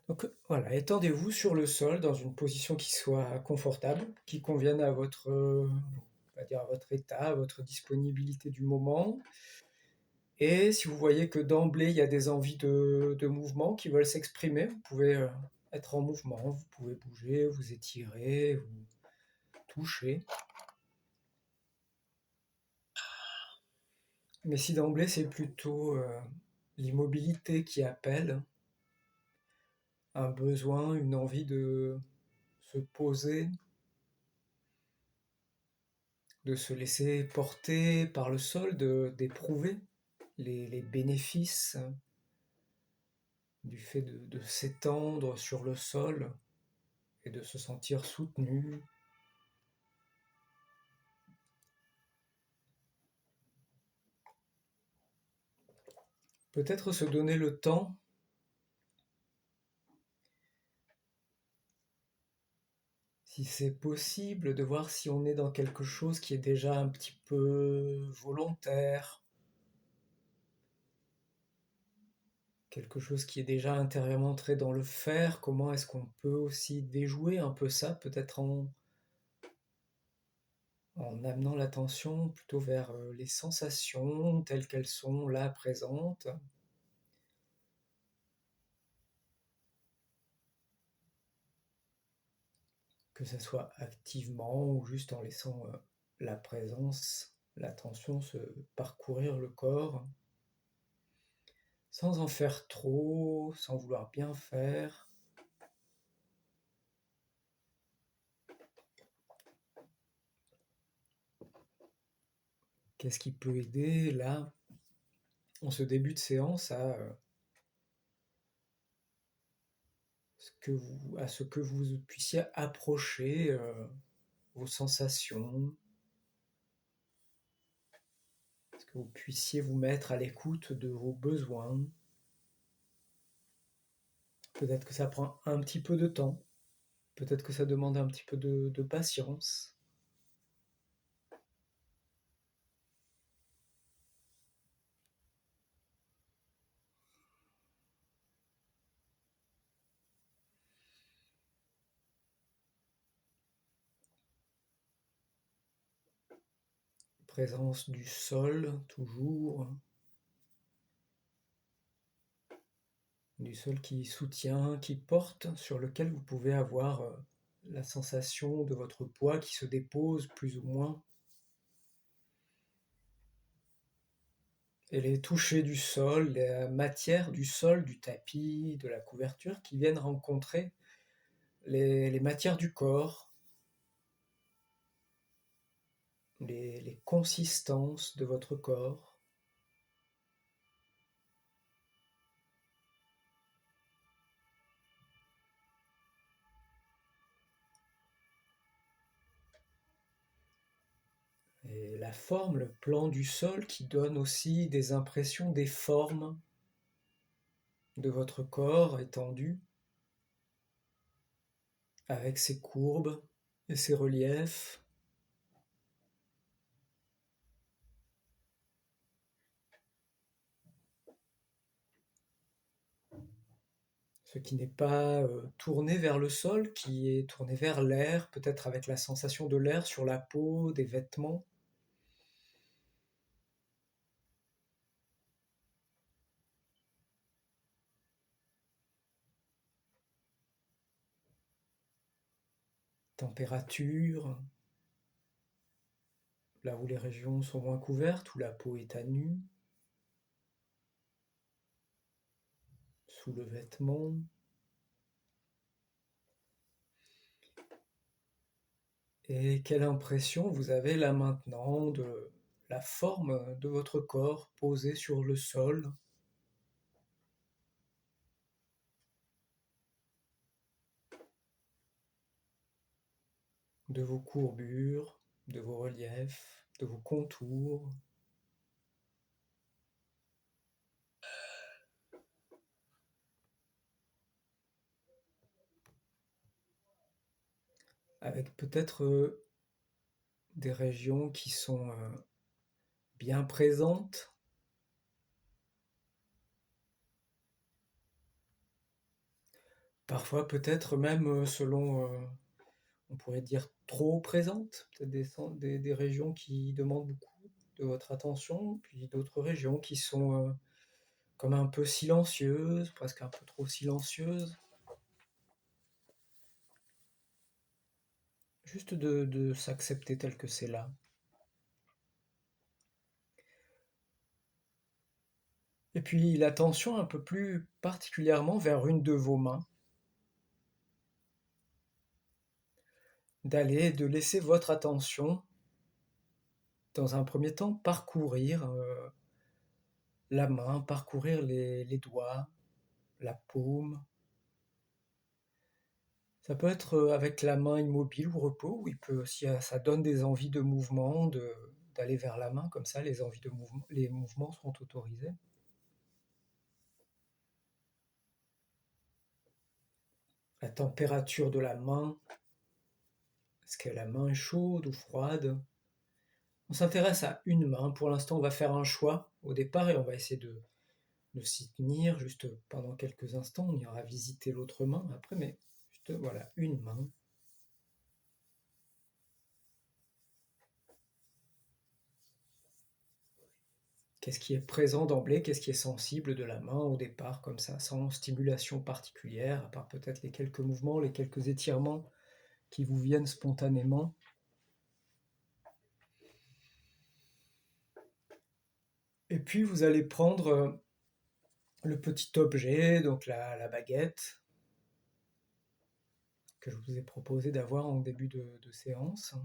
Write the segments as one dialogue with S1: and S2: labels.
S1: Donc voilà, étendez-vous sur le sol dans une position qui soit confortable, qui convienne à votre, on va dire à votre état, à votre disponibilité du moment. Et si vous voyez que d'emblée, il y a des envies de mouvement qui veulent s'exprimer, vous pouvez être en mouvement, vous pouvez bouger, vous étirer, vous toucher. Mais si d'emblée, c'est plutôt l'immobilité qui appelle, un besoin, une envie de se poser, de se laisser porter par le sol, d'éprouver les bénéfices du fait de s'étendre sur le sol et de se sentir soutenu. Peut-être se donner le temps, si c'est possible, de voir si on est dans quelque chose qui est déjà un petit peu volontaire, quelque chose qui est déjà intérieurement entré dans le faire. Comment est-ce qu'on peut aussi déjouer un peu ça, peut-être en amenant l'attention plutôt vers les sensations telles qu'elles sont là présentes, que ce soit activement ou juste en laissant la présence, l'attention se parcourir le corps, sans en faire trop, sans vouloir bien faire. Qu'est-ce qui peut aider là, en ce début de séance, à ce que vous puissiez approcher vos sensations, à ce que vous puissiez vous mettre à l'écoute de vos besoins. Peut-être que ça prend un petit peu de temps, peut-être que ça demande un petit peu de patience. Présence du sol, toujours, du sol qui soutient, qui porte, sur lequel vous pouvez avoir la sensation de votre poids qui se dépose plus ou moins. Et les touchés du sol, la matière du sol, du tapis, de la couverture qui viennent rencontrer les matières du corps, les consistances de votre corps. Et la forme, le plan du sol qui donne aussi des impressions des formes de votre corps étendu, avec ses courbes et ses reliefs. Ce qui n'est pas tourné vers le sol, qui est tourné vers l'air, peut-être avec la sensation de l'air sur la peau, des vêtements. Température, là où les régions sont moins couvertes, où la peau est à nu, sous le vêtement. Et quelle impression vous avez là maintenant de la forme de votre corps posé sur le sol, de vos courbures, de vos reliefs, de vos contours, avec peut-être des régions qui sont bien présentes, Parfois peut-être même, selon, on pourrait dire trop présente, peut-être des régions qui demandent beaucoup de votre attention, puis d'autres régions qui sont, comme un peu silencieuses, presque un peu trop silencieuses. Juste de s'accepter tel que c'est là. Et puis l'attention un peu plus particulièrement vers une de vos mains, de laisser votre attention, dans un premier temps, parcourir, la main, parcourir les doigts, la paume. Ça peut être, avec la main immobile ou au repos, ou il peut si, ça donne des envies de mouvement, d'aller vers la main comme ça, les envies de mouvement les mouvements sont autorisés. La température de la main, est-ce que la main est chaude ou froide? On s'intéresse à une main. Pour l'instant, on va faire un choix au départ et on va essayer de s'y tenir juste pendant quelques instants. On ira visiter l'autre main après, mais juste voilà, une main. Qu'est-ce qui est présent d'emblée? Qu'est-ce qui est sensible de la main au départ, comme ça, sans stimulation particulière, à part peut-être les quelques mouvements, les quelques étirements qui vous viennent spontanément. Et puis vous allez prendre le petit objet, donc la baguette, que je vous ai proposé d'avoir en début de séance.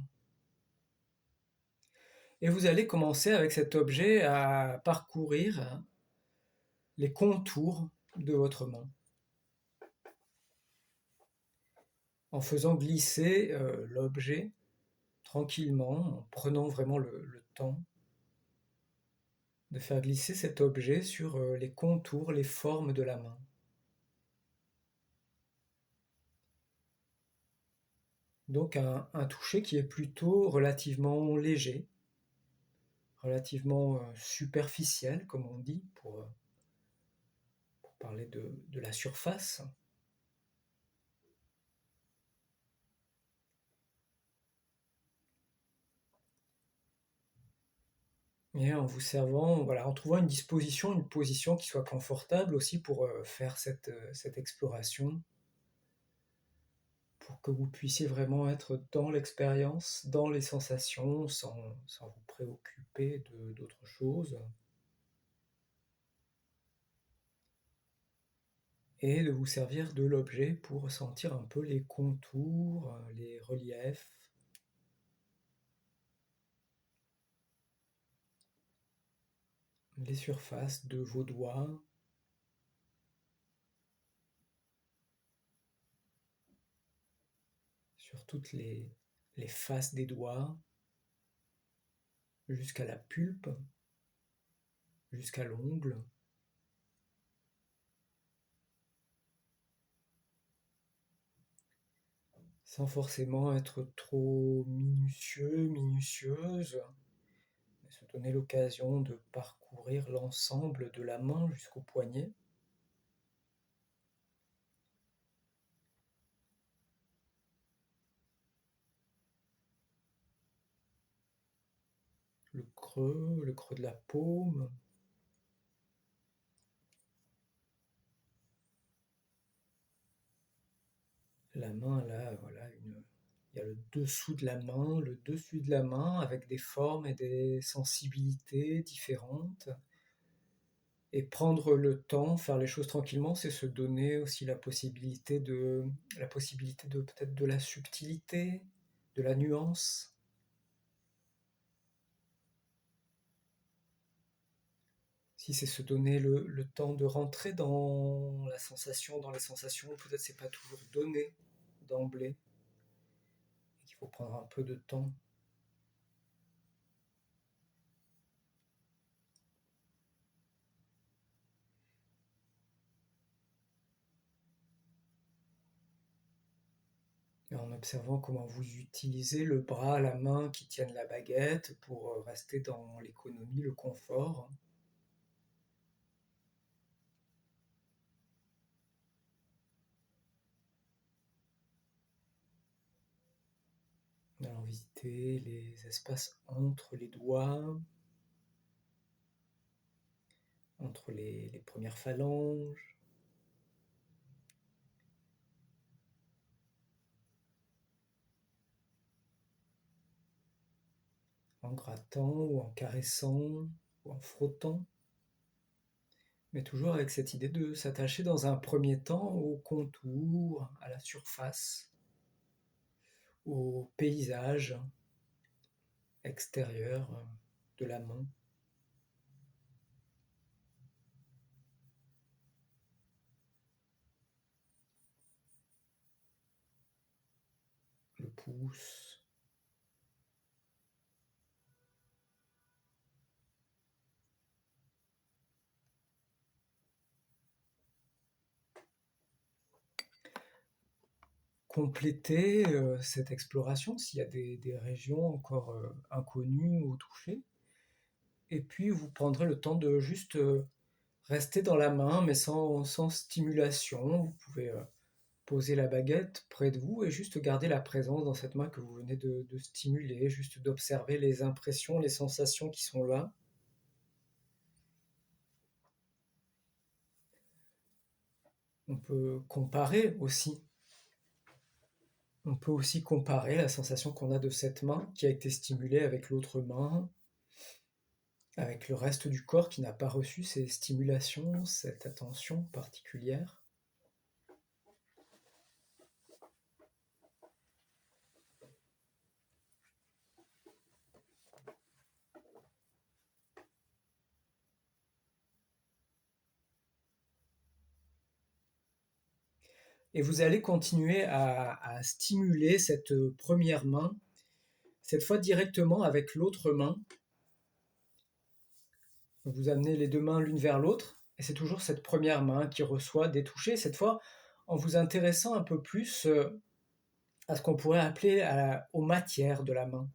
S1: Et vous allez commencer avec cet objet à parcourir les contours de votre main, en faisant glisser l'objet tranquillement, en prenant vraiment le temps de faire glisser cet objet sur les contours, les formes de la main. Donc un toucher qui est plutôt relativement léger, relativement superficiel, comme on dit, pour parler de la surface. Et en vous servant, voilà, en trouvant une position qui soit confortable aussi pour faire cette exploration, pour que vous puissiez vraiment être dans l'expérience, dans les sensations, sans vous préoccuper d'autre chose. Et de vous servir de l'objet pour sentir un peu les contours, les reliefs, les surfaces de vos doigts, sur toutes les faces des doigts, jusqu'à la pulpe, jusqu'à l'ongle. Sans forcément être trop minutieux, minutieuse, mais se donner l'occasion de parcourir l'ensemble de la main jusqu'au poignet. Le creux de la paume, la main là, voilà, il y a le dessous de la main, le dessus de la main avec des formes et des sensibilités différentes. Et prendre le temps, faire les choses tranquillement, c'est se donner aussi la possibilité de peut-être de la subtilité, de la nuance. Si c'est se donner le temps de rentrer dans la sensation, dans les sensations, peut-être c'est pas toujours donné d'emblée, et qu'il faut prendre un peu de temps. Et en observant comment vous utilisez le bras, la main qui tiennent la baguette pour rester dans l'économie, le confort. visiter les espaces entre les doigts, entre les premières phalanges, en grattant ou en caressant ou en frottant, mais toujours avec cette idée de s'attacher dans un premier temps au contour, à la surface, au paysage extérieur de la main. Le pouce, compléter cette exploration s'il y a des régions encore inconnues ou touchées. Et puis vous prendrez le temps de juste rester dans la main, mais sans stimulation. Vous pouvez poser la baguette près de vous et juste garder la présence dans cette main que vous venez de stimuler, juste d'observer les impressions, les sensations qui sont là. On peut comparer aussi. On peut aussi comparer la sensation qu'on a de cette main qui a été stimulée avec l'autre main, avec le reste du corps qui n'a pas reçu ces stimulations, cette attention particulière. Et vous allez continuer à stimuler cette première main, cette fois directement avec l'autre main. Vous amenez les deux mains l'une vers l'autre, et c'est toujours cette première main qui reçoit des touchés, cette fois en vous intéressant un peu plus à ce qu'on pourrait appeler aux matières de la main.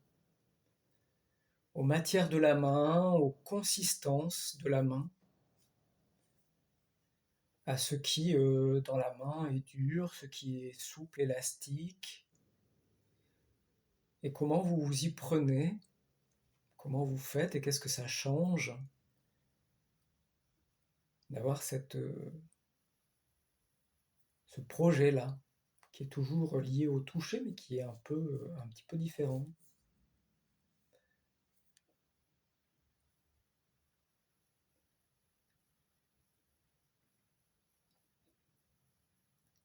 S1: Aux matières de la main, aux consistances de la main, à ce qui dans la main est dur, ce qui est souple, élastique, et comment vous vous y prenez, comment vous faites et qu'est-ce que ça change d'avoir ce projet-là, qui est toujours lié au toucher, mais qui est un petit peu différent.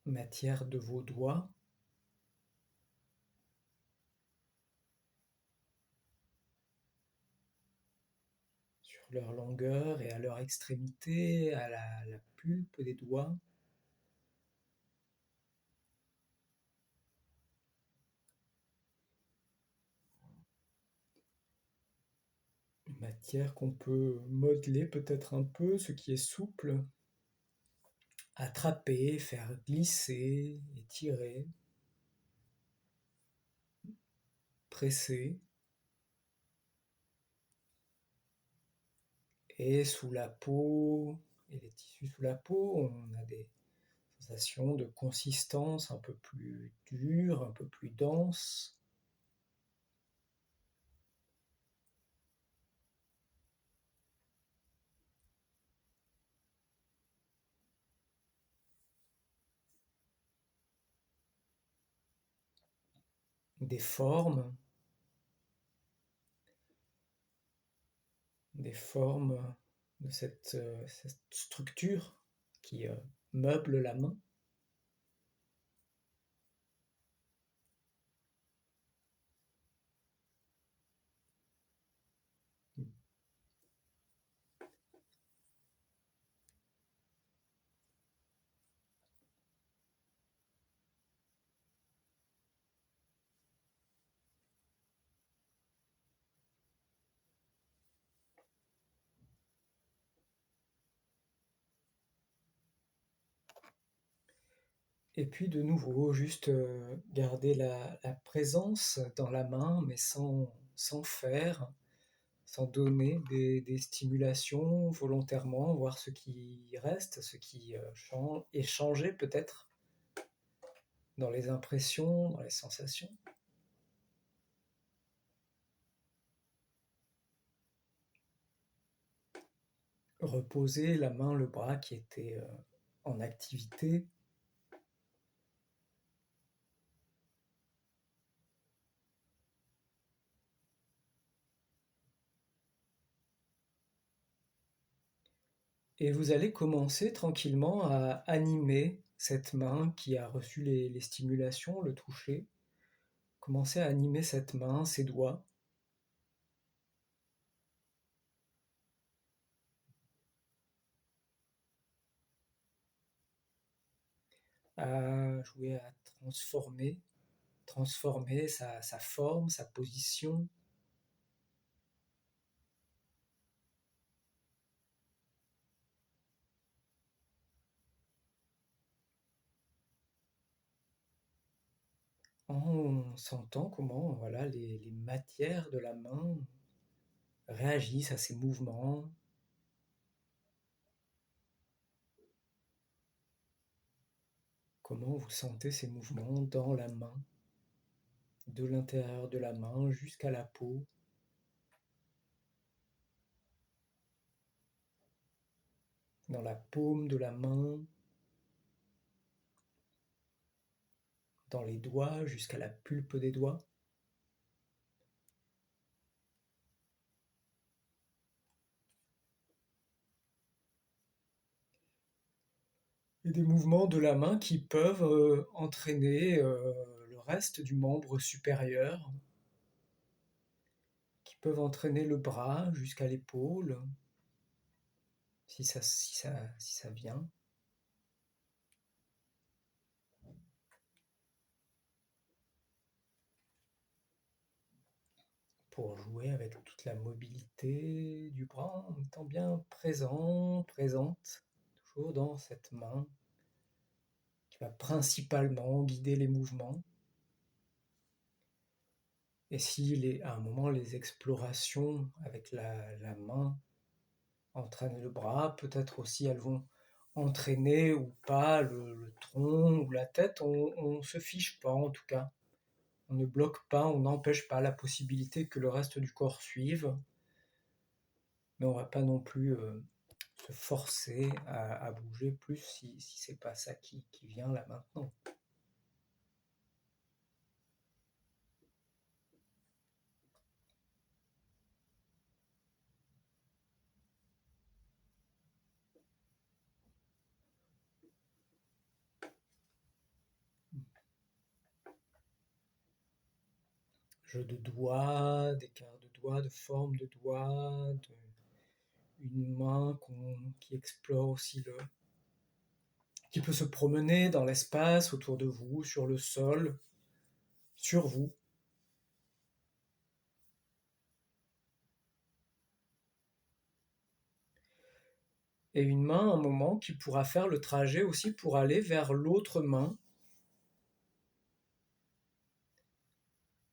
S1: Matière de vos doigts, sur leur longueur et à leur extrémité, à la pulpe des doigts. Une matière qu'on peut modeler peut-être un peu, ce qui est souple, attraper, faire glisser, étirer, presser. Et sous la peau, et les tissus sous la peau, on a des sensations de consistance un peu plus dure, un peu plus dense. Des formes, de cette structure qui meuble la main. Et puis de nouveau, juste garder la présence dans la main, mais sans faire, sans donner des stimulations volontairement, voir ce qui reste, ce qui change, et changer peut-être dans les impressions, dans les sensations. reposer la main, le bras qui était en activité. Et vous allez commencer tranquillement à animer cette main qui a reçu les stimulations, le toucher. Commencez à animer cette main, ses doigts, à jouer à transformer sa forme, sa position. En sentant comment voilà, les matières de la main réagissent à ces mouvements. Comment vous sentez ces mouvements dans la main, de l'intérieur de la main jusqu'à la peau, dans la paume de la main, dans les doigts jusqu'à la pulpe des doigts. Et des mouvements de la main qui peuvent entraîner le reste du membre supérieur, qui peuvent entraîner le bras jusqu'à l'épaule, si ça vient. Pour jouer avec toute la mobilité du bras en étant bien présent, présente, toujours dans cette main qui va principalement guider les mouvements. Et si à un moment les explorations avec la main entraînent le bras, peut-être aussi elles vont entraîner ou pas le tronc ou la tête, on ne se fiche pas en tout cas. On ne bloque pas, on n'empêche pas la possibilité que le reste du corps suive, mais on ne va pas non plus se forcer à bouger plus si c'est pas ça qui vient là maintenant. Jeu de doigts, d'écart de doigts, de forme de doigts, une main qui explore aussi qui peut se promener dans l'espace autour de vous, sur le sol, sur vous. Et une main, à un moment, qui pourra faire le trajet aussi pour aller vers l'autre main,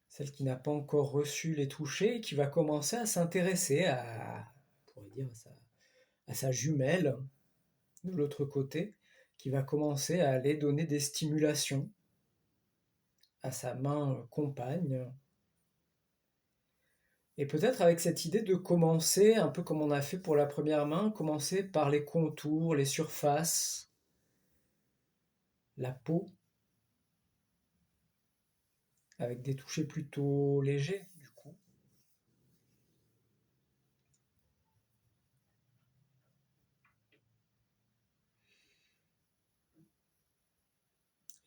S1: celle qui n'a pas encore reçu les touchés et qui va commencer à s'intéresser on pourrait dire à sa jumelle de l'autre côté, qui va commencer à aller donner des stimulations à sa main compagne. Et peut-être avec cette idée de commencer, un peu comme on a fait pour la première main, commencer par les contours, les surfaces, la peau, avec des touchés plutôt légers du coup.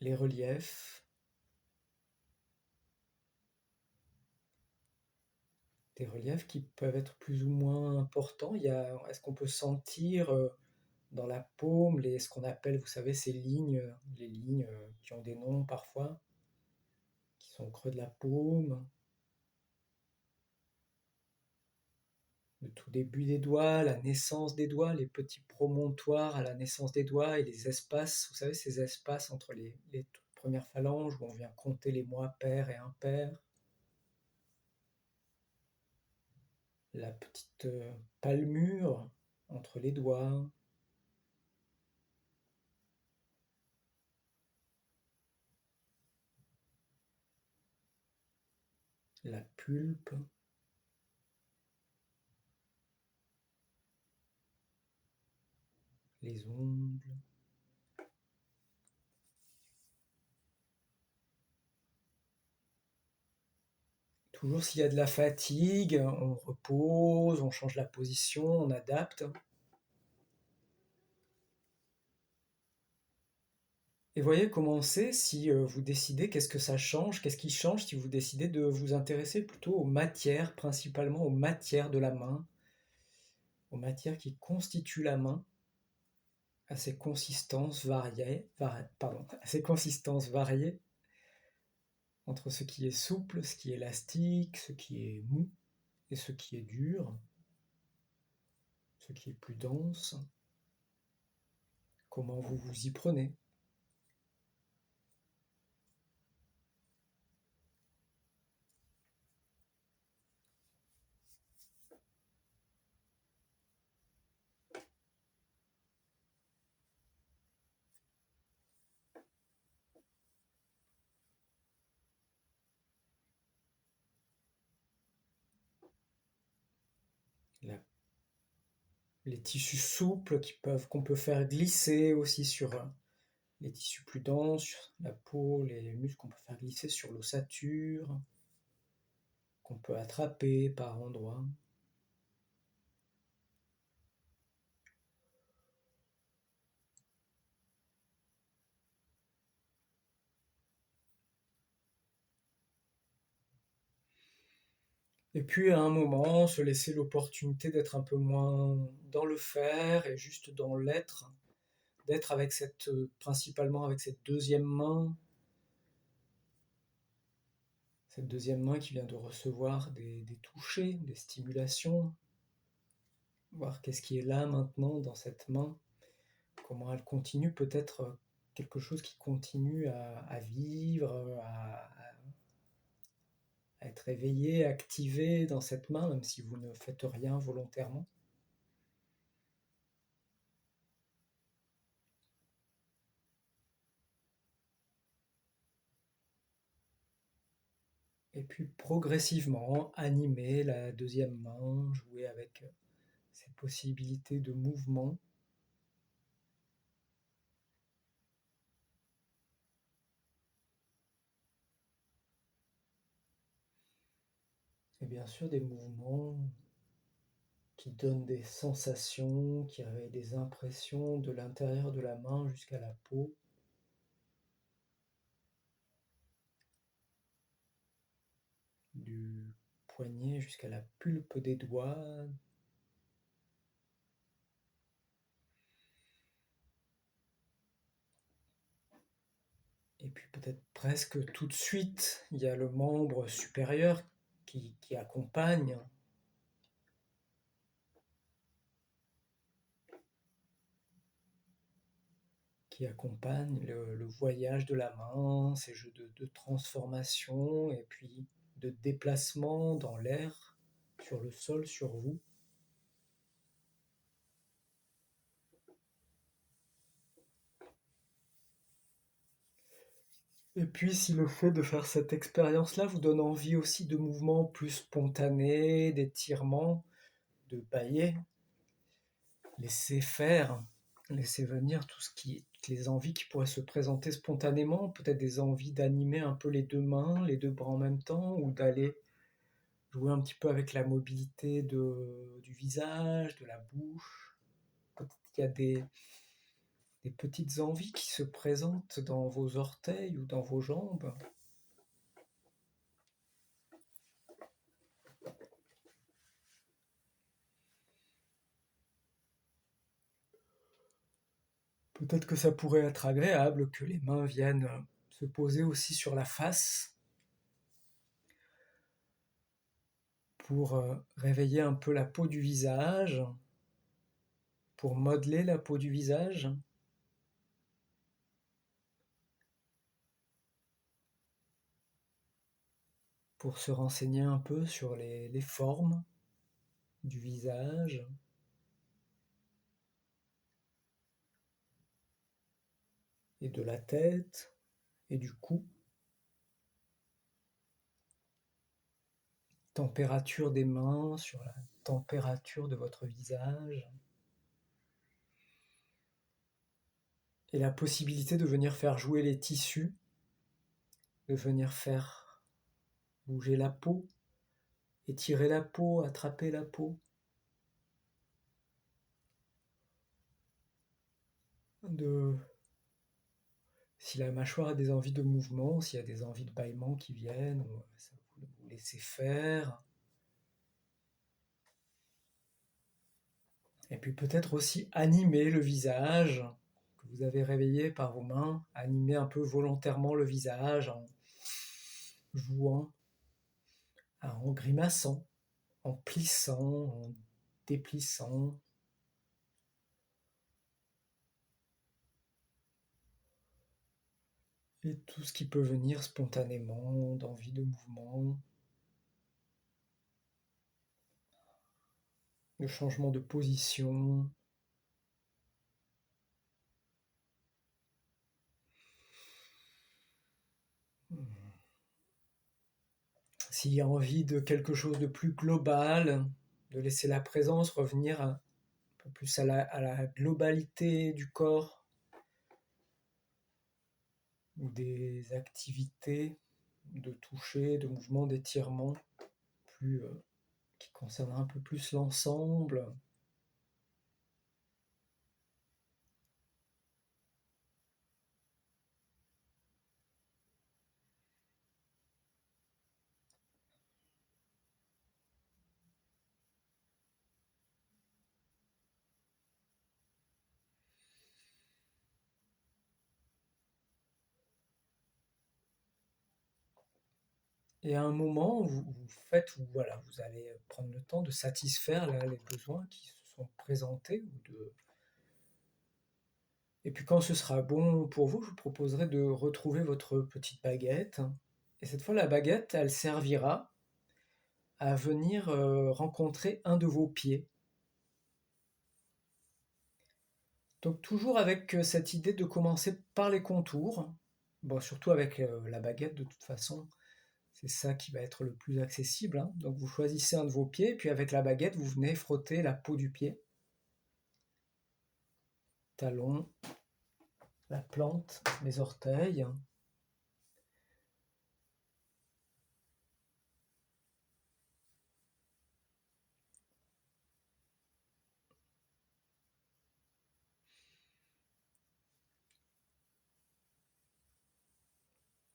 S1: Les reliefs, des reliefs qui peuvent être plus ou moins importants. Est-ce qu'on peut sentir dans la paume ce qu'on appelle, vous savez, ces lignes, les lignes qui ont des noms parfois, qui sont au creux de la paume, le tout début des doigts, la naissance des doigts, les petits promontoires à la naissance des doigts et les espaces, vous savez, ces espaces entre les toutes premières phalanges où on vient compter les mois pairs et impairs. La petite palmure entre les doigts, la pulpe, les ongles. Toujours s'il y a de la fatigue, on repose, on change la position, on adapte. Et voyez comment c'est si vous décidez qu'est-ce que ça change, qu'est-ce qui change si vous décidez de vous intéresser plutôt aux matières, principalement aux matières de la main, aux matières qui constituent la main, à ses consistances variées, à ses consistances variées entre ce qui est souple, ce qui est élastique, ce qui est mou et ce qui est dur, ce qui est plus dense. Comment vous vous y prenez? La les tissus souples qu'on peut faire glisser aussi sur les tissus plus denses, sur la peau, les muscles qu'on peut faire glisser sur l'ossature, qu'on peut attraper par endroits. Et puis à un moment, se laisser l'opportunité d'être un peu moins dans le faire et juste dans l'être, d'être avec principalement avec cette deuxième main qui vient de recevoir des touchés, des stimulations, voir qu'est-ce qui est là maintenant dans cette main, comment elle continue, peut-être quelque chose qui continue à vivre, à être éveillé, activé dans cette main, même si vous ne faites rien volontairement. Et puis progressivement, animer la deuxième main, jouer avec ces possibilités de mouvement. Et bien sûr des mouvements qui donnent des sensations, qui réveillent des impressions de l'intérieur de la main jusqu'à la peau. Du poignet jusqu'à la pulpe des doigts. Et puis peut-être presque tout de suite, il y a le membre supérieur qui accompagne, le voyage de la main, ces jeux de transformation et puis de déplacement dans l'air, sur le sol, sur vous. Et puis si le fait de faire cette expérience-là vous donne envie aussi de mouvements plus spontanés, d'étirements, de bâiller, laissez faire, laissez venir toutes les envies qui pourraient se présenter spontanément, peut-être des envies d'animer un peu les deux mains, les deux bras en même temps, ou d'aller jouer un petit peu avec la mobilité du visage, de la bouche. Peut-être qu'il y a des petites envies qui se présentent dans vos orteils ou dans vos jambes. Peut-être que ça pourrait être agréable que les mains viennent se poser aussi sur la face pour réveiller un peu la peau du visage, pour modeler la peau du visage, pour se renseigner un peu sur les formes du visage et de la tête et du cou, température des mains sur la température de votre visage. et la possibilité de venir faire jouer les tissus, de venir faire bouger la peau, étirer la peau, attraper la peau, de si la mâchoire a des envies de mouvement, s'il y a des envies de bâillement qui viennent, vous laissez faire. Et puis peut-être aussi animer le visage que vous avez réveillé par vos mains, animer un peu volontairement le visage en jouant, en grimaçant, en plissant, en déplissant. Et tout ce qui peut venir spontanément, d'envie de mouvement, de changement de position. S'il y a envie de quelque chose de plus global, de laisser la présence revenir un peu plus à la globalité du corps ou des activités de toucher, de mouvement, d'étirement, qui concernent un peu plus l'ensemble. Et à un moment, vous allez prendre le temps de satisfaire là, les besoins qui se sont présentés. Et puis quand ce sera bon pour vous, je vous proposerai de retrouver votre petite baguette. Et cette fois, la baguette, elle servira à venir rencontrer un de vos pieds. Donc toujours avec cette idée de commencer par les contours. Bon, surtout avec la baguette, de toute façon, c'est ça qui va être le plus accessible, hein. Donc vous choisissez un de vos pieds, puis avec la baguette, vous venez frotter la peau du pied, talon, la plante, les orteils.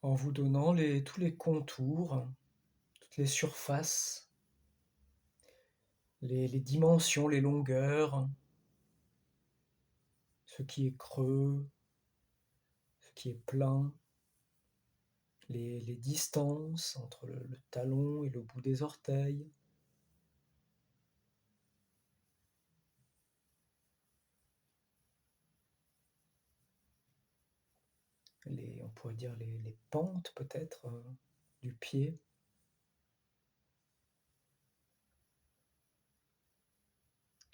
S1: En vous donnant tous les contours, toutes les surfaces, les dimensions, les longueurs, ce qui est creux, ce qui est plein, les distances entre le talon et le bout des orteils. On pourrait dire les pentes peut-être du pied.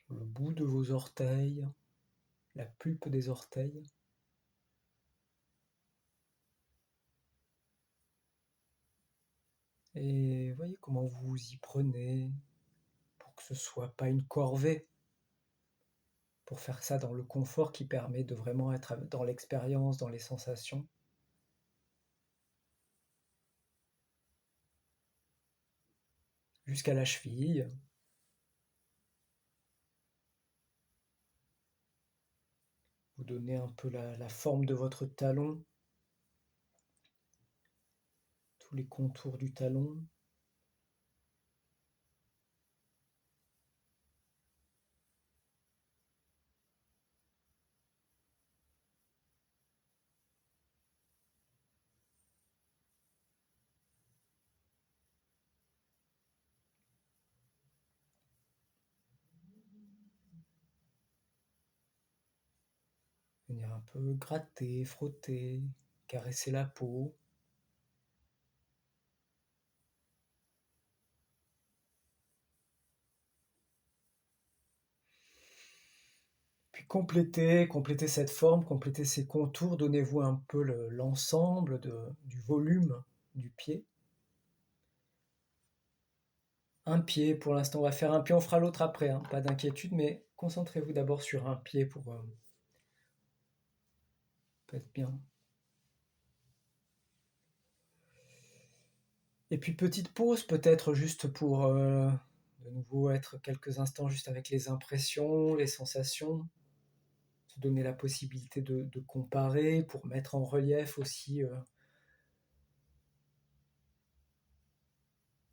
S1: Le bout de vos orteils, la pulpe des orteils. Et voyez comment vous vous y prenez pour que ce soit pas une corvée, pour faire ça dans le confort qui permet de vraiment être dans l'expérience, dans les sensations. Jusqu'à la cheville. Vous donnez un peu la forme de votre talon, tous les contours du talon. Venir un peu gratter, frotter, caresser la peau. Puis complétez cette forme, complétez ces contours, donnez-vous un peu l'ensemble du volume du pied. Un pied pour l'instant, on va faire un pied, on fera l'autre après, hein, pas d'inquiétude, mais concentrez-vous d'abord sur un pied pour peut-être bien. Et puis petite pause peut-être juste pour de nouveau être quelques instants juste avec les impressions, les sensations, se donner la possibilité de comparer pour mettre en relief aussi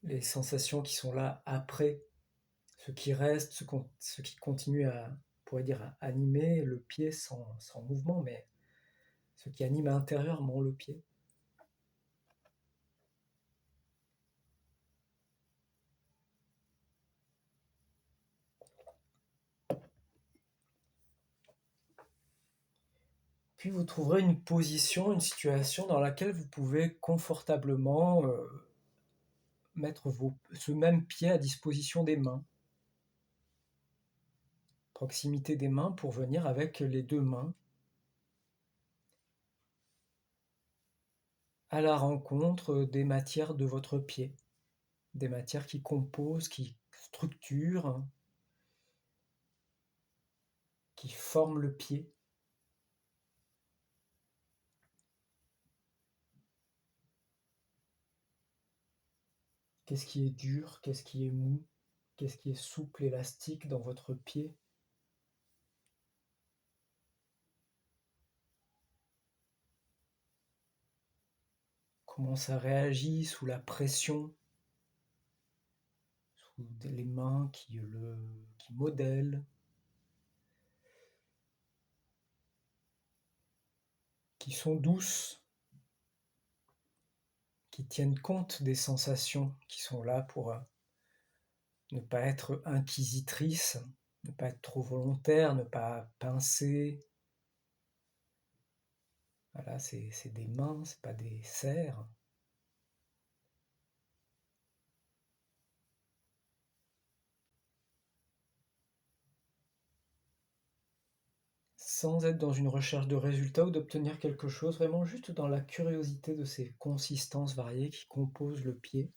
S1: les sensations qui sont là après, ce qui reste, ce qui continue à, on pourrait dire, à animer le pied sans mouvement, mais ce qui anime intérieurement le pied. Puis vous trouverez une position, une situation dans laquelle vous pouvez confortablement mettre ce même pied à disposition des mains. Proximité des mains pour venir avec les deux mains à la rencontre des matières de votre pied, des matières qui composent, qui structurent, qui forment le pied. Qu'est-ce qui est dur, qu'est-ce qui est mou, qu'est-ce qui est souple, élastique dans votre pied. Comment ça réagit sous la pression, sous les mains qui modèlent, qui sont douces, qui tiennent compte des sensations qui sont là pour ne pas être inquisitrice, ne pas être trop volontaire, ne pas pincer. Voilà, c'est des mains, c'est pas des serres. Sans être dans une recherche de résultat ou d'obtenir quelque chose, vraiment juste dans la curiosité de ces consistances variées qui composent le pied.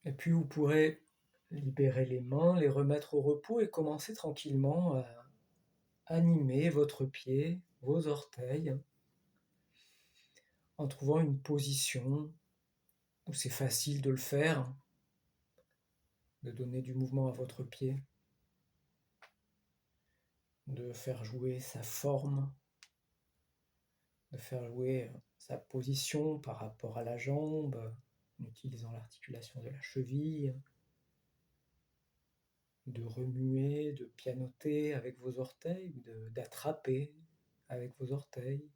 S1: Et puis vous pourrez libérer les mains, les remettre au repos et commencer tranquillement à animer votre pied, vos orteils, en trouvant une position où c'est facile de le faire, de donner du mouvement à votre pied, de faire jouer sa forme, de faire jouer sa position par rapport à la jambe, en utilisant l'articulation de la cheville, de remuer, de pianoter avec vos orteils, d'attraper avec vos orteils.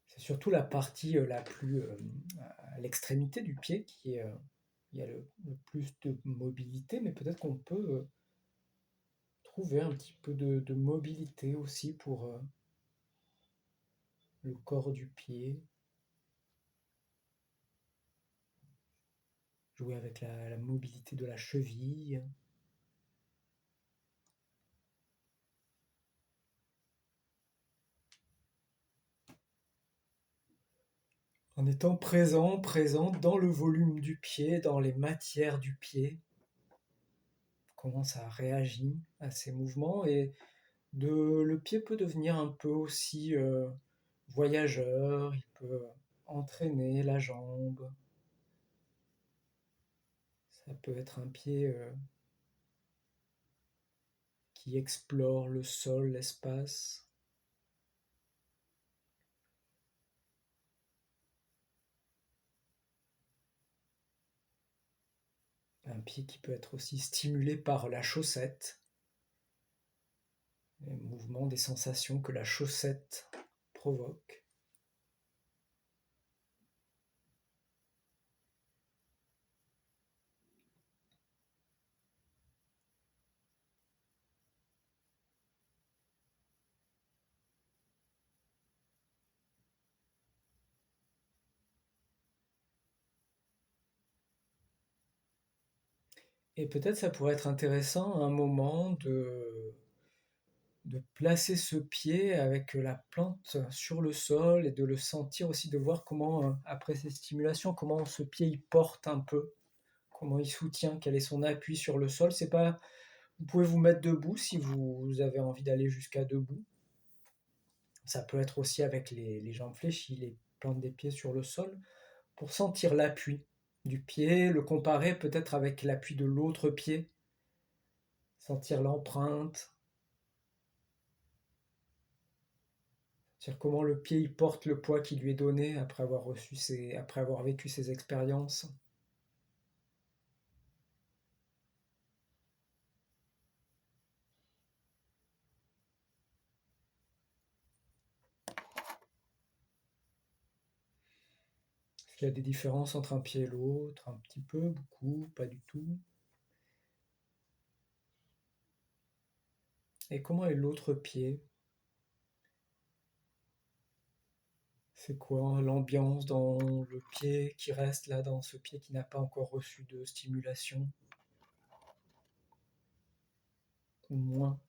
S1: C'est surtout la partie la plus à l'extrémité du pied qui est, il y a le plus de mobilité, mais peut-être qu'on peut trouver un petit peu de mobilité aussi pour le corps du pied, jouer avec la mobilité de la cheville. En étant présent dans le volume du pied, dans les matières du pied, comment ça réagit à ces mouvements et le pied peut devenir un peu aussi voyageur, il peut entraîner la jambe, ça peut être un pied qui explore le sol, l'espace. Un pied qui peut être aussi stimulé par la chaussette, les mouvements, des sensations que la chaussette provoque. Et peut-être ça pourrait être intéressant à un moment de de placer ce pied avec la plante sur le sol et de le sentir aussi, de voir comment, après ces stimulations, comment ce pied il porte un peu, comment il soutient, quel est son appui sur le sol. C'est pas, vous pouvez vous mettre debout si vous avez envie d'aller jusqu'à debout. Ça peut être aussi avec les jambes fléchies, les plantes des pieds sur le sol, pour sentir l'appui du pied, le comparer peut-être avec l'appui de l'autre pied, sentir l'empreinte, sentir comment le pied il porte le poids qui lui est donné après avoir vécu ses expériences. Est-ce qu'il y a des différences entre un pied et l'autre? Un petit peu, beaucoup, pas du tout. Et comment est l'autre pied? C'est quoi l'ambiance dans le pied qui reste là, dans ce pied qui n'a pas encore reçu de stimulation, ou moins?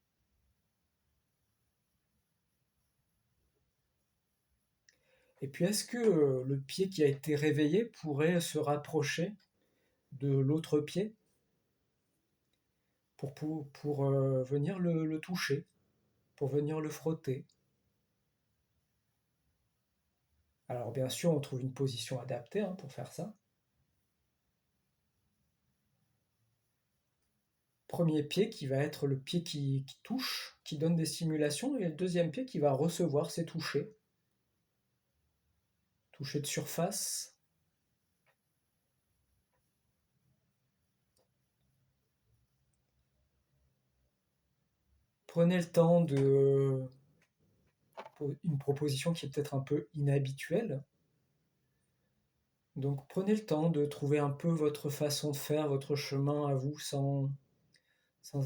S1: Et puis est-ce que le pied qui a été réveillé pourrait se rapprocher de l'autre pied pour venir le toucher, pour venir le frotter? Alors bien sûr, on trouve une position adaptée pour faire ça. Premier pied qui va être le pied qui touche, qui donne des stimulations, et le deuxième pied qui va recevoir ces touchés. Toucher de surface. Prenez le temps de... Une proposition qui est peut-être un peu inhabituelle. Donc prenez le temps de trouver un peu votre façon de faire, votre chemin à vous, sans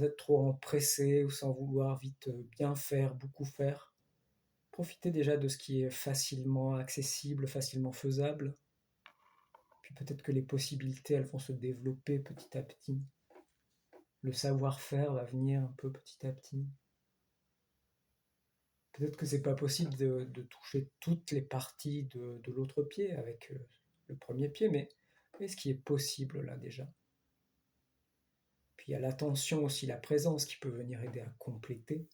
S1: être trop pressé ou sans vouloir vite bien faire, beaucoup faire. Profitez déjà de ce qui est facilement accessible, facilement faisable. Puis peut-être que les possibilités, elles vont se développer petit à petit. Le savoir-faire va venir un peu petit à petit. Peut-être que c'est pas possible de toucher toutes les parties de l'autre pied avec le premier pied, mais ce qui est possible là déjà. Puis il y a l'attention aussi, la présence qui peut venir aider à compléter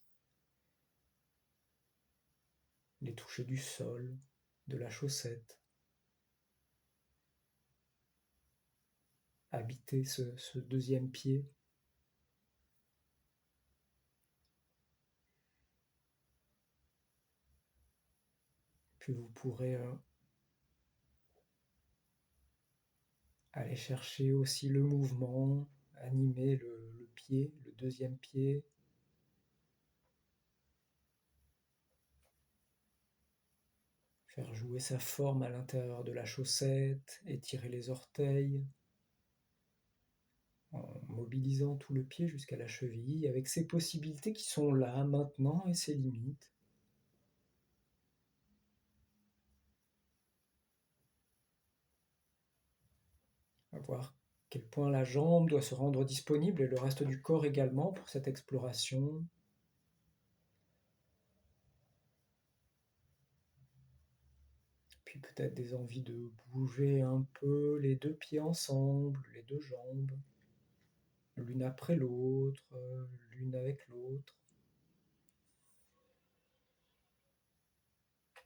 S1: les touchés du sol, de la chaussette, habiter ce deuxième pied. Puis vous pourrez aller chercher aussi le mouvement, animer le pied, le deuxième pied. Faire jouer sa forme à l'intérieur de la chaussette, étirer les orteils, en mobilisant tout le pied jusqu'à la cheville, avec ses possibilités qui sont là maintenant et ses limites. À voir quel point la jambe doit se rendre disponible et le reste du corps également pour cette exploration. Puis peut-être des envies de bouger un peu les deux pieds ensemble, les deux jambes, l'une après l'autre, l'une avec l'autre.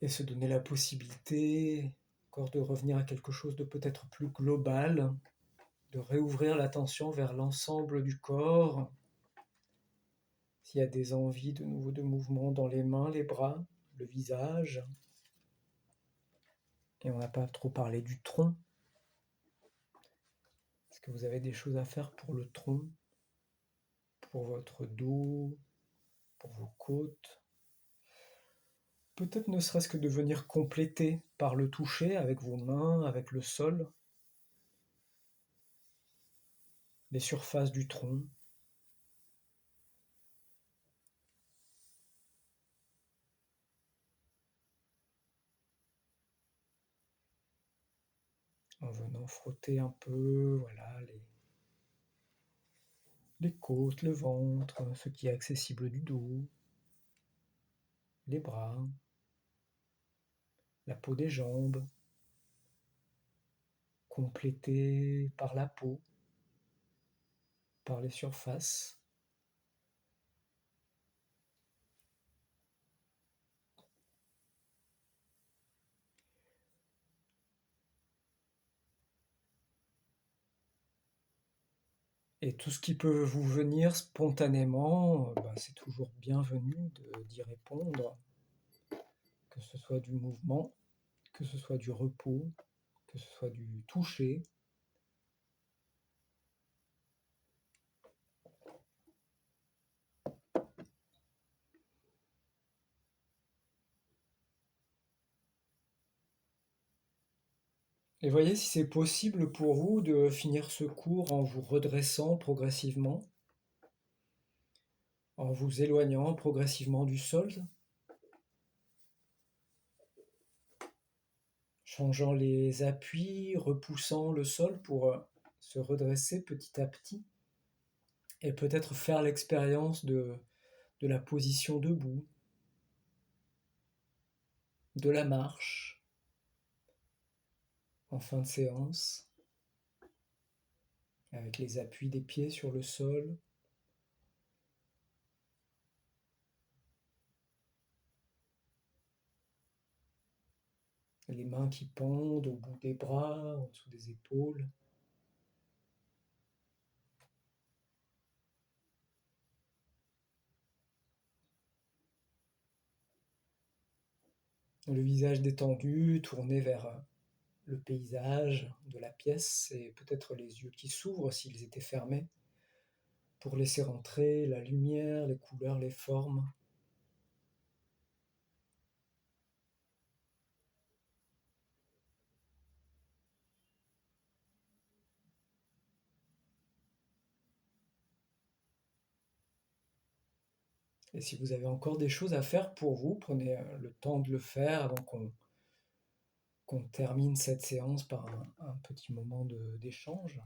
S1: Et se donner la possibilité encore de revenir à quelque chose de peut-être plus global, de réouvrir l'attention vers l'ensemble du corps. S'il y a des envies de nouveau de mouvement dans les mains, les bras, le visage. Et on n'a pas trop parlé du tronc. Est-ce que vous avez des choses à faire pour le tronc, pour votre dos, pour vos côtes? Peut-être ne serait-ce que de venir compléter par le toucher avec vos mains, avec le sol, les surfaces du tronc. En venant frotter un peu, voilà, les côtes, le ventre, ce qui est accessible du dos. les bras, la peau des jambes, complétée par la peau, par les surfaces. Et tout ce qui peut vous venir spontanément, c'est toujours bienvenu d'y répondre, que ce soit du mouvement, que ce soit du repos, que ce soit du toucher. Et voyez si c'est possible pour vous de finir ce cours en vous redressant progressivement, en vous éloignant progressivement du sol, changeant les appuis, repoussant le sol pour se redresser petit à petit et peut-être faire l'expérience de la position debout, de la marche en fin de séance, avec les appuis des pieds sur le sol, les mains qui pendent au bout des bras, en dessous des épaules. Le visage détendu, tourné vers le paysage de la pièce et peut-être les yeux qui s'ouvrent s'ils étaient fermés pour laisser rentrer la lumière, les couleurs, les formes. Et si vous avez encore des choses à faire pour vous, prenez le temps de le faire avant qu'on termine cette séance par un petit moment d'échange.